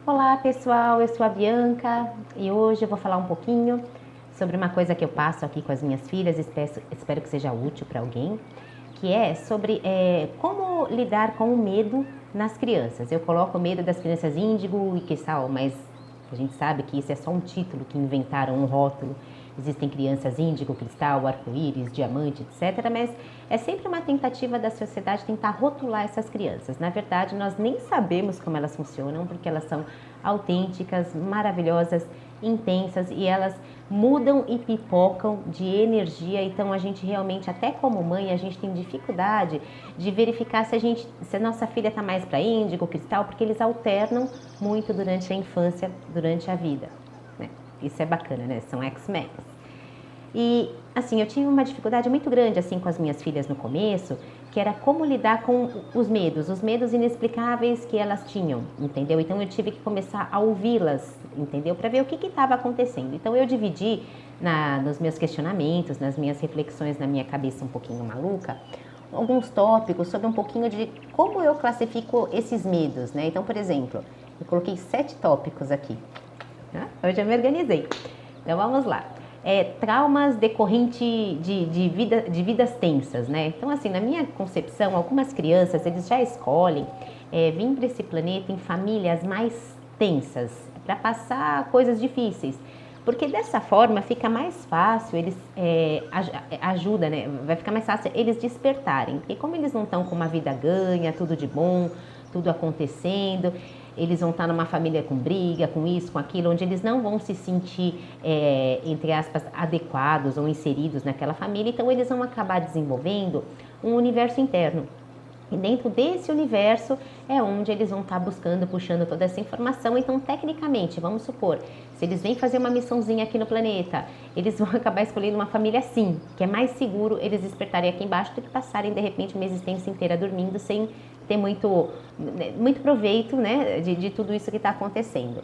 Olá pessoal, eu sou a Bianca e hoje eu vou falar um pouquinho sobre uma coisa que eu passo aqui com as minhas filhas, espero que seja útil para alguém, que é sobre como lidar com o medo nas crianças. Eu coloco o medo das crianças índigo e cristal, mas a gente sabe que isso é só um título que inventaram, um rótulo. Existem crianças índigo, cristal, arco-íris, diamante, etc. Mas é sempre uma tentativa da sociedade tentar rotular essas crianças. Na verdade, nós nem sabemos como elas funcionam, porque elas são autênticas, maravilhosas, intensas e elas mudam e pipocam de energia. Então a gente realmente, até como mãe, a gente tem dificuldade de verificar se a nossa filha está mais para índigo, cristal, porque eles alternam muito durante a infância, durante a vida, né? Isso é bacana, né? São X-Men. E assim, eu tive uma dificuldade muito grande assim com as minhas filhas no começo, que era como lidar com os medos inexplicáveis que elas tinham, entendeu? Então eu tive que começar a ouvi-las, entendeu? Para ver o que estava acontecendo. Então eu dividi nos meus questionamentos, nas minhas reflexões, na minha cabeça um pouquinho maluca, alguns tópicos sobre um pouquinho de como eu classifico esses medos, né? Então, por exemplo, eu coloquei 7 tópicos aqui. Né? Hoje eu me organizei. Então vamos lá. Traumas decorrentes de vidas tensas, né? Então, assim, na minha concepção, algumas crianças, eles já escolhem vir para esse planeta em famílias mais tensas, para passar coisas difíceis. Porque dessa forma fica mais fácil, eles ajuda, né? Vai ficar mais fácil eles despertarem. Porque como eles não estão com uma vida ganha, tudo de bom, tudo acontecendo, eles vão estar numa família com briga, com isso, com aquilo, onde eles não vão se sentir, entre aspas, adequados ou inseridos naquela família, então eles vão acabar desenvolvendo um universo interno. E dentro desse universo é onde eles vão estar buscando, puxando toda essa informação. Então, tecnicamente, vamos supor, se eles vêm fazer uma missãozinha aqui no planeta, eles vão acabar escolhendo uma família assim, que é mais seguro eles despertarem aqui embaixo do que passarem, de repente, uma existência inteira dormindo sem ter muito proveito, né, de tudo isso que está acontecendo.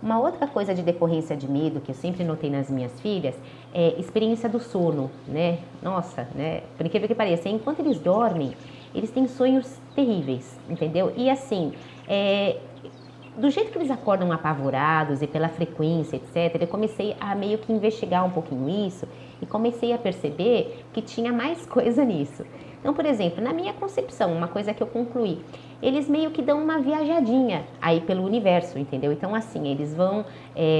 Uma outra coisa de decorrência de medo que eu sempre notei nas minhas filhas é experiência do sono, né? Nossa, né? Por incrível que pareça, enquanto eles dormem, eles têm sonhos terríveis, entendeu? E assim, do jeito que eles acordam apavorados e pela frequência, etc., eu comecei a meio que investigar um pouquinho isso e comecei a perceber que tinha mais coisa nisso. Então, por exemplo, na minha concepção, uma coisa que eu concluí, eles meio que dão uma viajadinha aí pelo universo, entendeu? Então, assim, eles vão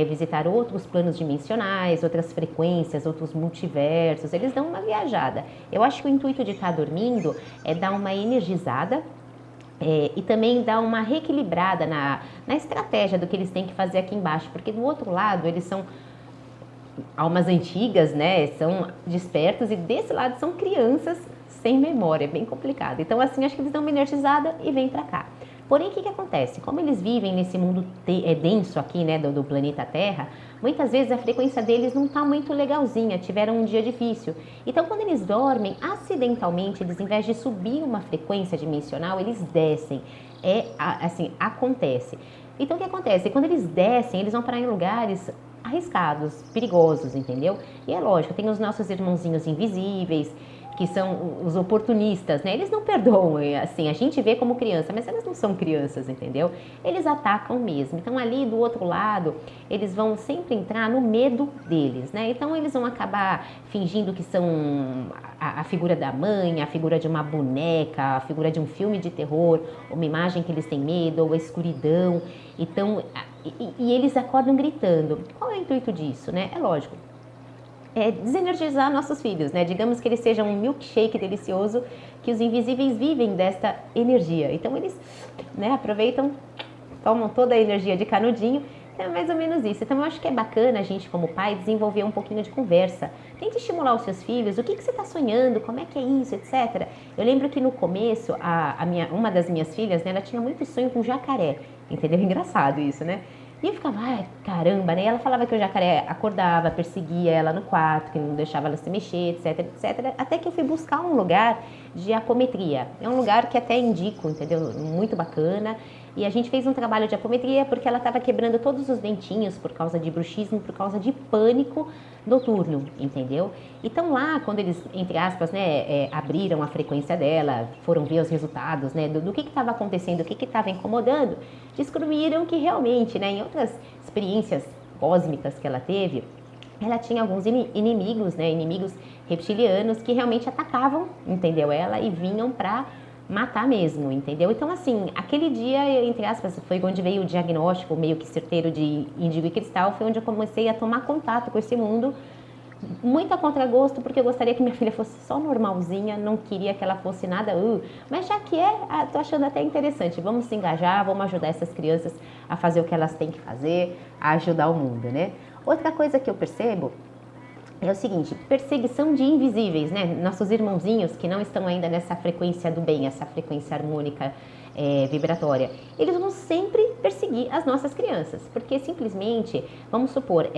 visitar outros planos dimensionais, outras frequências, outros multiversos, eles dão uma viajada. Eu acho que o intuito de estar dormindo é dar uma energizada, e também dar uma reequilibrada na estratégia do que eles têm que fazer aqui embaixo, porque do outro lado eles são almas antigas, né? São despertos e desse lado são crianças sem memória, é bem complicado. Então, assim, acho que eles dão uma energizada e vêm pra cá. Porém, o que acontece? Como eles vivem nesse mundo denso aqui, né, do planeta Terra, muitas vezes a frequência deles não tá muito legalzinha, tiveram um dia difícil. Então, quando eles dormem, acidentalmente, eles, em vez de subir uma frequência dimensional, eles descem. Assim, acontece. Então, o que acontece? Quando eles descem, eles vão parar em lugares arriscados, perigosos, entendeu? E é lógico, tem os nossos irmãozinhos invisíveis, que são os oportunistas, né? Eles não perdoam, assim, a gente vê como criança, mas elas não são crianças, entendeu? Eles atacam mesmo. Então, ali do outro lado, eles vão sempre entrar no medo deles, né? Então, eles vão acabar fingindo que são a figura da mãe, a figura de uma boneca, a figura de um filme de terror, uma imagem que eles têm medo, ou a escuridão. Então, e eles acordam gritando. Qual é o intuito disso, né? É lógico, desenergizar nossos filhos, né? Digamos que eles sejam um milkshake delicioso, que os invisíveis vivem desta energia. Então eles, né, aproveitam, tomam toda a energia de canudinho. Então é mais ou menos isso. Então eu acho que é bacana a gente, como pai, desenvolver um pouquinho de conversa. Tente estimular os seus filhos, o que você está sonhando, como é que é isso, etc. Eu lembro que no começo, uma das minhas filhas, né, ela tinha muito sonho com jacaré, entendeu? Engraçado isso, né? E eu ficava, ai, caramba, né? E ela falava que o jacaré acordava, perseguia ela no quarto, que não deixava ela se mexer, etc, etc. Até que eu fui buscar um lugar de apometria. É um lugar que até indico, entendeu? Muito bacana. E a gente fez um trabalho de apometria porque ela estava quebrando todos os dentinhos por causa de bruxismo, por causa de pânico noturno, entendeu? Então lá, quando eles, entre aspas, né, abriram a frequência dela, foram ver os resultados, né, do que estava acontecendo, o que estava incomodando, descobriram que realmente, né, em outras experiências cósmicas que ela teve, ela tinha alguns inimigos, né, inimigos reptilianos que realmente atacavam, entendeu? Ela e vinham pra matar mesmo, entendeu? Então, assim, aquele dia, entre aspas, foi onde veio o diagnóstico meio que certeiro de índigo e cristal, foi onde eu comecei a tomar contato com esse mundo, muito a contragosto, porque eu gostaria que minha filha fosse só normalzinha, não queria que ela fosse nada, mas já que tô achando até interessante, vamos se engajar, vamos ajudar essas crianças a fazer o que elas têm que fazer, a ajudar o mundo, né? Outra coisa que eu percebo é o seguinte, perseguição de invisíveis, né? Nossos irmãozinhos que não estão ainda nessa frequência do bem, essa frequência harmônica vibratória, eles vão sempre perseguir as nossas crianças, porque simplesmente, vamos supor,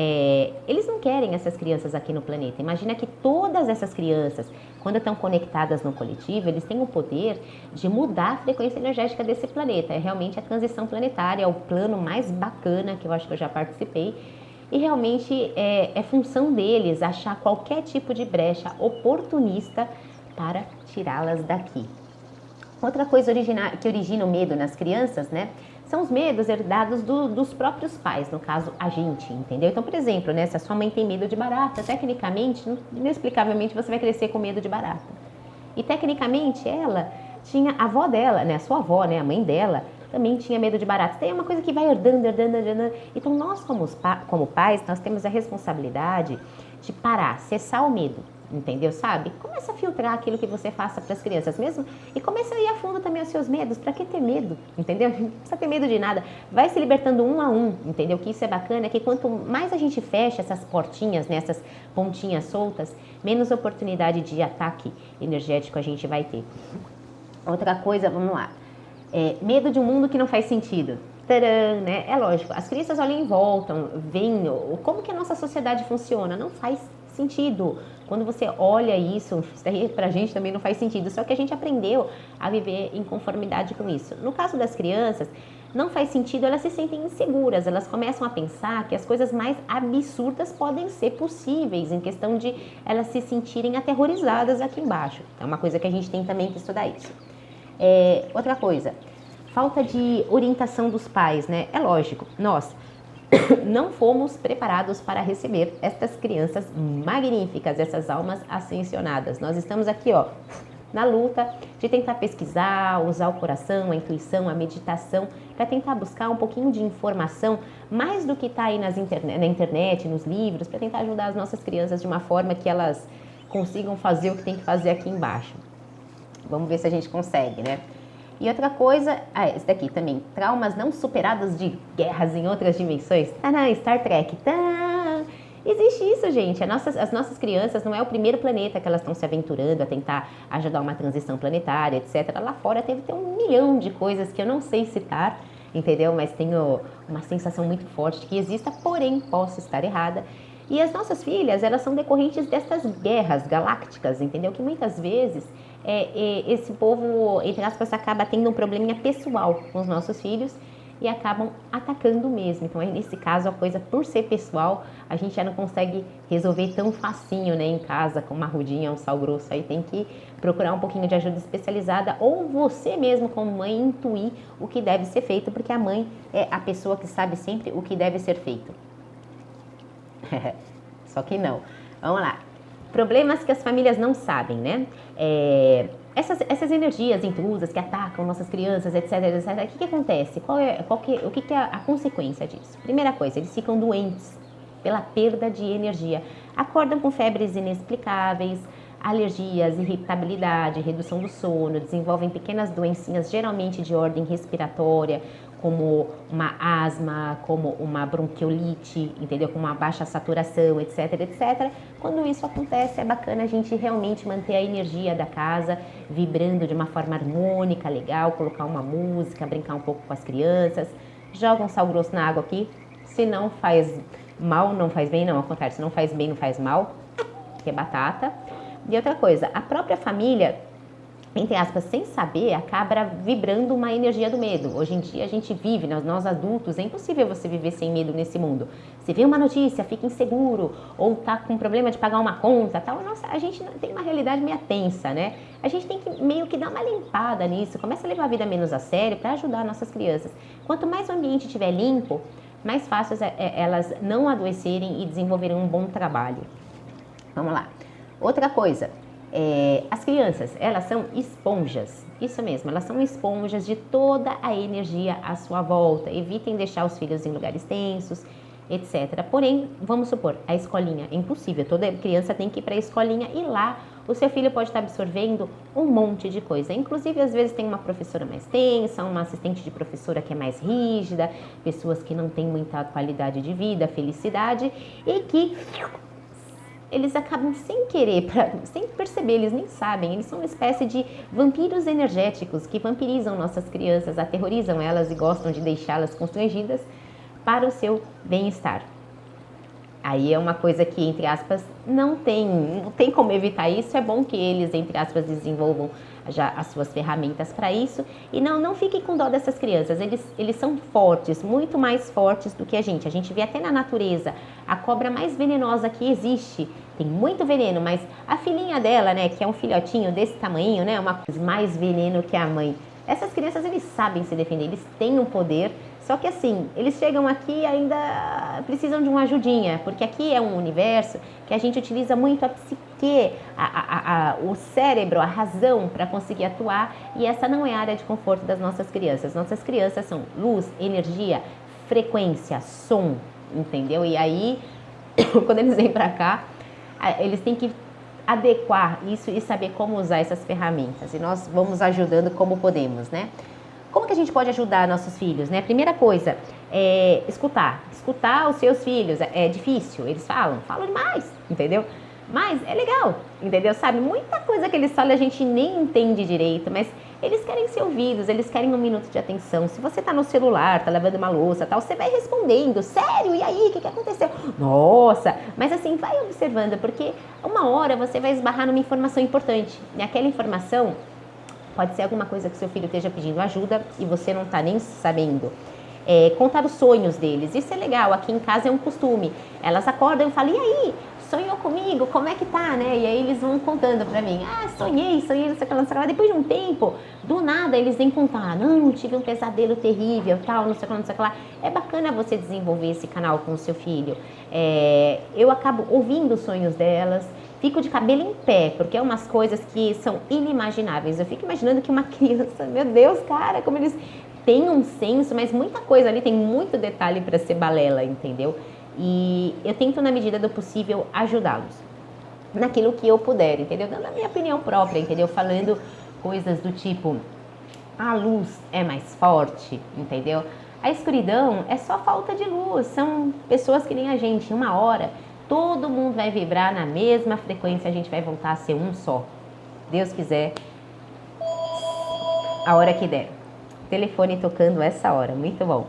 eles não querem essas crianças aqui no planeta. Imagina que todas essas crianças, quando estão conectadas no coletivo, eles têm o poder de mudar a frequência energética desse planeta. É realmente a transição planetária, é o plano mais bacana que eu acho que eu já participei. E realmente é função deles achar qualquer tipo de brecha oportunista para tirá-las daqui. Outra coisa que origina o medo nas crianças, né, são os medos herdados dos próprios pais, no caso, a gente, entendeu? Então, por exemplo, né, se a sua mãe tem medo de barata, tecnicamente, inexplicavelmente, você vai crescer com medo de barata. E, tecnicamente, ela tinha a avó dela, né, a sua avó, né, a mãe dela, também tinha medo de baratas. Então é uma coisa que vai herdando. Então nós, como pais, nós temos a responsabilidade de parar, cessar o medo, entendeu? Sabe? Começa a filtrar aquilo que você faça para as crianças mesmo e começa a ir a fundo também os seus medos. Para que ter medo, entendeu? Não precisa ter medo de nada. Vai se libertando um a um, entendeu? Que isso é bacana, que quanto mais a gente fecha essas portinhas, né, essas pontinhas soltas, menos oportunidade de ataque energético a gente vai ter. Outra coisa, vamos lá. Medo de um mundo que não faz sentido. Tcharam, né? É lógico, as crianças olham em volta, veem como que a nossa sociedade funciona. Não faz sentido. Quando você olha isso aí pra gente também não faz sentido. Só que a gente aprendeu a viver em conformidade com isso. No caso das crianças, não faz sentido, elas se sentem inseguras. Elas começam a pensar que as coisas mais absurdas podem ser possíveis, em questão de elas se sentirem aterrorizadas aqui embaixo. É uma coisa que a gente tem também que estudar isso. Outra coisa, falta de orientação dos pais, né? É lógico, nós não fomos preparados para receber estas crianças magníficas, essas almas ascensionadas. Nós estamos aqui, ó, na luta de tentar pesquisar, usar o coração, a intuição, a meditação, para tentar buscar um pouquinho de informação, mais do que está aí na internet, nos livros, para tentar ajudar as nossas crianças de uma forma que elas consigam fazer o que tem que fazer aqui embaixo. Vamos ver se a gente consegue, né? E outra coisa, esse daqui também, traumas não superados de guerras em outras dimensões. Star Trek. Existe isso, gente. As nossas crianças não é o primeiro planeta que elas estão se aventurando a tentar ajudar uma transição planetária, etc. Lá fora deve ter 1 milhão de coisas que eu não sei citar, entendeu? Mas tenho uma sensação muito forte de que exista, porém posso estar errada. E as nossas filhas, elas são decorrentes dessas guerras galácticas, entendeu? Que muitas vezes esse povo, entre aspas, acaba tendo um probleminha pessoal com os nossos filhos e acabam atacando mesmo. Então, nesse caso, a coisa, por ser pessoal, a gente já não consegue resolver tão facinho, né, em casa, com uma rudinha, um sal grosso. Aí tem que procurar um pouquinho de ajuda especializada ou você mesmo, como mãe, intuir o que deve ser feito, porque a mãe é a pessoa que sabe sempre o que deve ser feito. Só que não. Vamos lá. Problemas que as famílias não sabem, né? Essas energias intrusas que atacam nossas crianças, etc, etc. O que acontece? O que é a consequência disso? Primeira coisa, eles ficam doentes pela perda de energia. Acordam com febres inexplicáveis, alergias, irritabilidade, redução do sono, desenvolvem pequenas doencinhas, geralmente de ordem respiratória, como uma asma, como uma bronquiolite, entendeu? Com uma baixa saturação, etc, etc. Quando isso acontece, é bacana a gente realmente manter a energia da casa vibrando de uma forma harmônica, legal, colocar uma música, brincar um pouco com as crianças, joga um sal grosso na água aqui, se não faz mal, não faz bem, não, ao contrário, se não faz bem, não faz mal, que é batata. E outra coisa, a própria família entre aspas, sem saber, acaba vibrando uma energia do medo. Hoje em dia a gente vive, nós adultos, é impossível você viver sem medo nesse mundo. Você vê uma notícia, fica inseguro, ou tá com problema de pagar uma conta, tal. Nossa, a gente tem uma realidade meio tensa, né? A gente tem que meio que dar uma limpada nisso, começa a levar a vida menos a sério para ajudar nossas crianças. Quanto mais o ambiente estiver limpo, mais fácil elas não adoecerem e desenvolverem um bom trabalho. Vamos lá. Outra coisa. As crianças, elas são esponjas, isso mesmo, elas são esponjas de toda a energia à sua volta. Evitem deixar os filhos em lugares tensos, etc. Porém, vamos supor, a escolinha é impossível, toda criança tem que ir para a escolinha e lá o seu filho pode estar absorvendo um monte de coisa. Inclusive, às vezes tem uma professora mais tensa, uma assistente de professora que é mais rígida, pessoas que não têm muita qualidade de vida, felicidade e que eles acabam sem querer, sem perceber, eles nem sabem, eles são uma espécie de vampiros energéticos que vampirizam nossas crianças, aterrorizam elas e gostam de deixá-las constrangidas para o seu bem-estar. Aí é uma coisa que, entre aspas, não tem como evitar isso, é bom que eles, entre aspas, desenvolvam já as suas ferramentas para isso e não fiquem com dó dessas crianças, eles são fortes, muito mais fortes do que a gente vê até na natureza, a cobra mais venenosa que existe, tem muito veneno, mas a filhinha dela, né, que é um filhotinho desse tamanho, né, uma coisa mais veneno que a mãe, essas crianças eles sabem se defender, eles têm um poder. Só que assim, eles chegam aqui e ainda precisam de uma ajudinha, porque aqui é um universo que a gente utiliza muito a psique, o cérebro, a razão para conseguir atuar, e essa não é a área de conforto das nossas crianças. Nossas crianças são luz, energia, frequência, som, entendeu? E aí, quando eles vêm para cá, eles têm que adequar isso e saber como usar essas ferramentas. E nós vamos ajudando como podemos, né? Como que a gente pode ajudar nossos filhos, né? Primeira coisa, escutar os seus filhos. É difícil, eles falam demais, entendeu? Mas é legal, entendeu? Sabe, muita coisa que eles falam a gente nem entende direito, mas eles querem ser ouvidos, eles querem um minuto de atenção. Se você tá no celular, tá lavando uma louça, tal, você vai respondendo, sério, e aí, o que aconteceu? Nossa, mas assim, vai observando, porque uma hora você vai esbarrar numa informação importante, e aquela informação pode ser alguma coisa que seu filho esteja pedindo ajuda e você não está nem sabendo. Contar os sonhos deles, isso é legal, aqui em casa é um costume. Elas acordam e falam, e aí, sonhou comigo, como é que tá, né? E aí eles vão contando pra mim, sonhei, não sei o que lá. Depois de um tempo, do nada eles vêm contar, não, tive um pesadelo terrível, tal, não sei o que lá. É bacana você desenvolver esse canal com o seu filho. Eu acabo ouvindo os sonhos delas, fico de cabelo em pé, porque é umas coisas que são inimagináveis. Eu fico imaginando que uma criança, meu Deus, cara, como eles têm um senso, mas muita coisa ali, tem muito detalhe para ser balela, entendeu? E eu tento, na medida do possível, ajudá-los naquilo que eu puder, entendeu? Dando a minha opinião própria, entendeu? Falando coisas do tipo, a luz é mais forte, entendeu? A escuridão é só falta de luz, são pessoas que nem a gente, uma hora todo mundo vai vibrar na mesma frequência, a gente vai voltar a ser um só. Deus quiser, a hora que der. Telefone tocando essa hora, muito bom.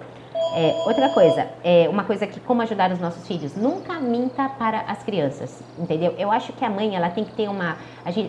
Outra coisa, uma coisa que como ajudar os nossos filhos, nunca minta para as crianças, entendeu? Eu acho que a mãe, ela tem que ter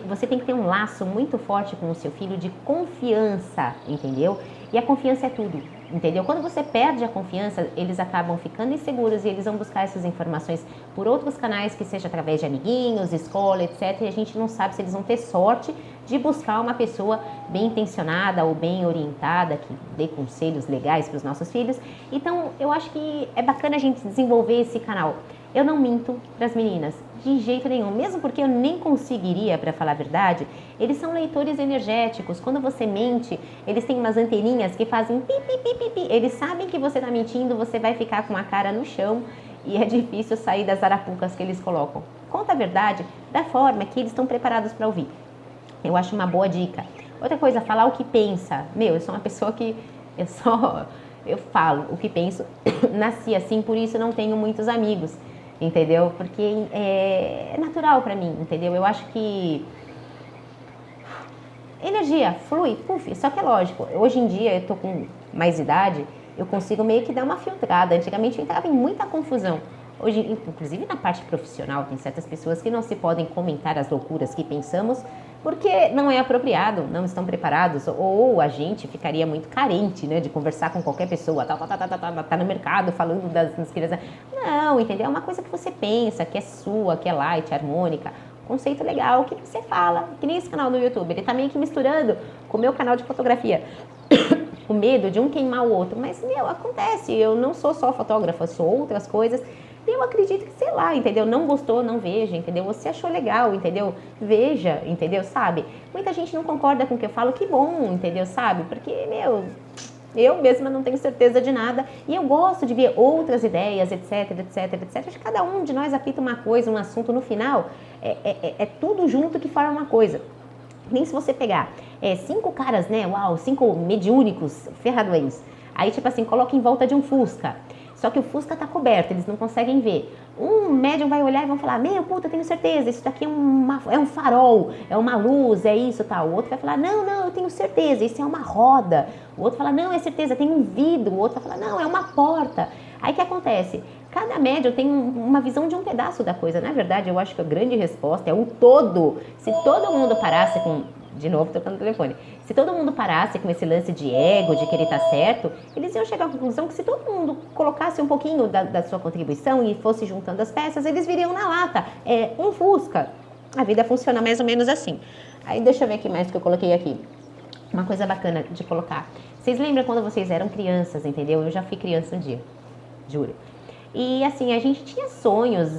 você tem que ter um laço muito forte com o seu filho de confiança, entendeu? E a confiança é tudo, entendeu? Quando você perde a confiança, eles acabam ficando inseguros e eles vão buscar essas informações por outros canais, que seja através de amiguinhos, escola, etc. E a gente não sabe se eles vão ter sorte de buscar uma pessoa bem intencionada ou bem orientada, que dê conselhos legais para os nossos filhos. Então, eu acho que é bacana a gente desenvolver esse canal. Eu não minto para as meninas, de jeito nenhum, mesmo porque eu nem conseguiria, para falar a verdade. Eles são leitores energéticos, quando você mente, eles têm umas anteninhas que fazem pi, pi, pi, pi, pi. Eles sabem que você está mentindo, você vai ficar com a cara no chão e é difícil sair das arapucas que eles colocam. Conta a verdade da forma que eles estão preparados para ouvir. Eu acho uma boa dica. Outra coisa, falar o que pensa. Eu sou uma pessoa que eu falo o que penso, nasci assim, por isso não tenho muitos amigos, entendeu? Porque é natural pra mim, entendeu? Eu acho que energia flui, puf, só que é lógico, hoje em dia eu tô com mais idade, eu consigo meio que dar uma filtrada. Antigamente eu entrava em muita confusão. Hoje, inclusive na parte profissional, tem certas pessoas que não se podem comentar as loucuras que pensamos, porque não é apropriado, não estão preparados, ou a gente ficaria muito carente, né, de conversar com qualquer pessoa, tá no mercado falando das crianças. Não, entendeu? É uma coisa que você pensa, que é sua, que é light, harmônica, conceito legal, que você fala, que nem esse canal no YouTube, ele tá meio que misturando com o meu canal de fotografia. O medo de um queimar o outro, mas, acontece, eu não sou só fotógrafa, sou outras coisas, e eu acredito que, sei lá, entendeu? Não gostou, não veja, entendeu? Você achou legal, entendeu? Veja, entendeu? Sabe? Muita gente não concorda com o que eu falo, que bom, entendeu? Sabe? Porque, eu mesma não tenho certeza de nada e eu gosto de ver outras ideias, etc, etc, etc. Acho que cada um de nós apita uma coisa, um assunto, no final, é tudo junto que forma uma coisa. Nem se você pegar 5 caras, né? Uau, 5 mediúnicos, ferradoenses. Aí, tipo assim, coloca em volta de um Fusca. Só que o Fusca tá coberto, eles não conseguem ver. Um médium vai olhar e vão falar, puta, eu tenho certeza, isso daqui é um farol, é uma luz, é isso, tal. O outro vai falar, não, eu tenho certeza, isso é uma roda. O outro fala, não, é certeza, tem um vidro. O outro vai falar, não, é uma porta. Aí o que acontece? Cada médium tem uma visão de um pedaço da coisa. Na verdade, eu acho que a grande resposta é o todo. Se todo mundo parasse com... De novo, tocando no telefone. Se todo mundo parasse com esse lance de ego, de querer estar certo, eles iam chegar à conclusão que se todo mundo colocasse um pouquinho da sua contribuição e fosse juntando as peças, eles viriam na lata. Um Fusca. A vida funciona mais ou menos assim. Aí deixa eu ver o que mais que eu coloquei aqui. Uma coisa bacana de colocar. Vocês lembram quando vocês eram crianças, entendeu? Eu já fui criança um dia, juro. E assim, a gente tinha sonhos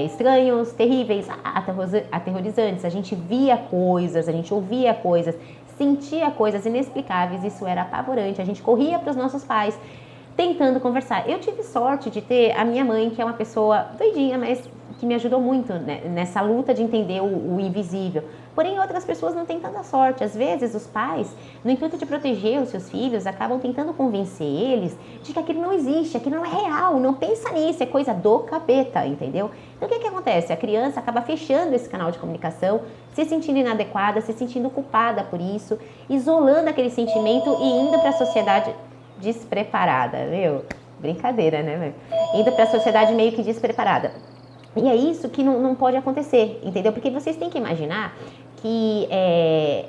estranhos, terríveis, aterrorizantes. A gente via coisas, a gente ouvia coisas, sentia coisas inexplicáveis. Isso era apavorante. A gente corria para os nossos pais tentando conversar. Eu tive sorte de ter a minha mãe, que é uma pessoa doidinha, mas que me ajudou muito, né, nessa luta de entender o invisível. Porém, outras pessoas não têm tanta sorte. Às vezes, os pais, no intuito de proteger os seus filhos, acabam tentando convencer eles de que aquilo não existe, aquilo não é real, não pensa nisso, é coisa do capeta, entendeu? Então, o que acontece? A criança acaba fechando esse canal de comunicação, se sentindo inadequada, se sentindo culpada por isso, isolando aquele sentimento e indo para a sociedade despreparada, Brincadeira, né, Indo para a sociedade meio que despreparada. E é isso que não pode acontecer, entendeu? Porque vocês têm que imaginar que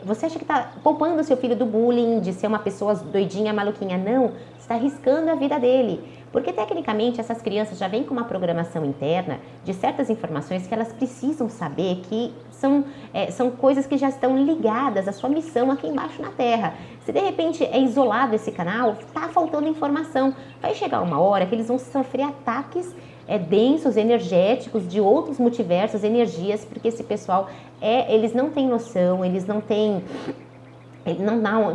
você acha que está poupando o seu filho do bullying, de ser uma pessoa doidinha, maluquinha. Não, você está arriscando a vida dele. Porque, tecnicamente, essas crianças já vêm com uma programação interna de certas informações que elas precisam saber, que são coisas que já estão ligadas à sua missão aqui embaixo na Terra. Se, de repente, é isolado esse canal, está faltando informação. Vai chegar uma hora que eles vão sofrer ataques densos, energéticos, de outros multiversos, energias, porque esse pessoal, eles não têm noção, eles não têm...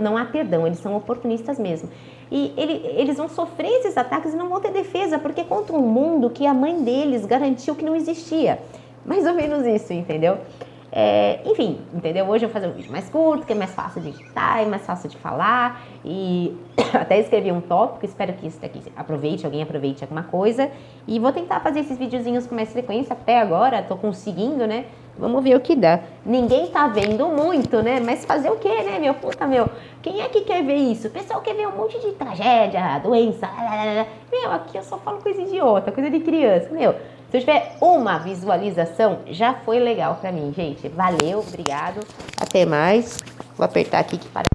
Não há perdão, eles são oportunistas mesmo. E eles vão sofrer esses ataques e não vão ter defesa, porque é contra um mundo que a mãe deles garantiu que não existia. Mais ou menos isso, entendeu? Enfim, entendeu? Hoje eu vou fazer um vídeo mais curto, que é mais fácil de editar, é mais fácil de falar. E até escrevi um tópico, espero que isso daqui alguém aproveite alguma coisa. E vou tentar fazer esses videozinhos com mais frequência. Até agora, tô conseguindo, né? Vamos ver o que dá. Ninguém tá vendo muito, né? Mas fazer o quê, né, Quem é que quer ver isso? O pessoal quer ver um monte de tragédia, doença. Aqui eu só falo coisa idiota, coisa de criança, Se eu tiver uma visualização, já foi legal pra mim, gente. Valeu, obrigado. Até mais. Vou apertar aqui que para.